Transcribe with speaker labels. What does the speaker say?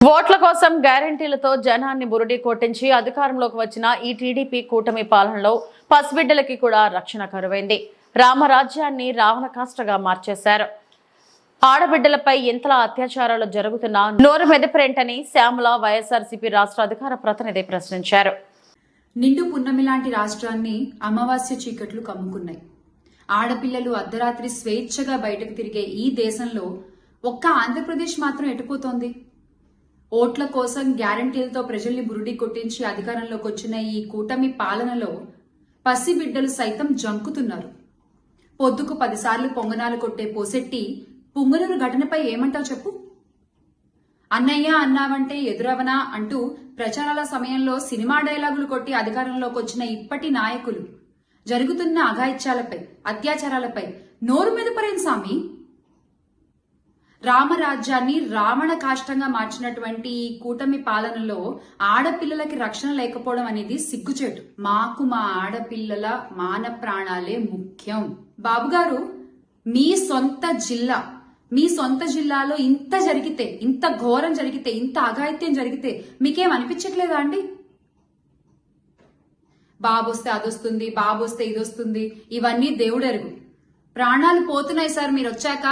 Speaker 1: ఓట్ల కోసం గ్యారంటీలతో జనాన్ని బురుడి కొట్టించి అధికారంలోకి వచ్చిన ఈ టీడీపీ కూటమి పాలనలో పసిబిడ్డలకి కూడా రక్షణ కరువైంది. రామరాజ్యాన్ని రావణ కాష్టగా మార్చేశారు. ఆడబిడ్డలపై ఎంతలా అత్యాచారాలు జరుగుతున్నా నోరు మెదపరేంటని శ్యామల వైఎస్ఆర్సీపీ రాష్ట్ర అధికార ప్రతినిధి ప్రశ్నించారు.
Speaker 2: నిండు పున్నమి లాంటి రాష్ట్రాన్ని అమావాస్య చీకట్లు కమ్ముకున్నాయి. ఆడపిల్లలు అర్ధరాత్రి స్వేచ్ఛగా బయటకు తిరిగే ఈ దేశంలో ఒక్క ఆంధ్రప్రదేశ్ మాత్రం ఎటుపోతోంది? ఓట్ల కోసం గ్యారంటీలతో ప్రజల్ని బురుడి కొట్టించి అధికారంలోకి వచ్చిన ఈ కూటమి పాలనలో పసిబిడ్డలు సైతం జంకుతున్నారు. పొద్దుకు 10 సార్లు పొంగనాలు కొట్టే పోసెట్టి పుంగనూరు ఘటనపై ఏమంటావు చెప్పు? అన్నయ్య అన్నావంటే ఎదురవనా అంటూ ప్రచారాల సమయంలో సినిమా డైలాగులు కొట్టి అధికారంలోకి వచ్చిన ఇప్పటి నాయకులు జరుగుతున్న అఘాయిత్యాలపై, అత్యాచారాలపై నోరు మెదపరేం సామి? రామరాజ్యాన్ని రావణ కాష్టంగా మార్చినటువంటి ఈ కూటమి పాలనలో ఆడపిల్లలకి రక్షణ లేకపోవడం అనేది సిగ్గుచేటు. మాకు మా ఆడపిల్లల మాన ప్రాణాలే ముఖ్యం. బాబుగారు, మీ సొంత జిల్లాలో ఇంత జరిగితే, ఇంత ఘోరం జరిగితే, ఇంత అఘాయిత్యం జరిగితే మీకేం అనిపించట్లేదా అండి? బాబొస్తే అదొస్తుంది, బాబొస్తే ఇదొస్తుంది, ఇవన్నీ దేవుడెరుగు. ప్రాణాలు పోతున్నాయి సార్ మీరు వచ్చాక.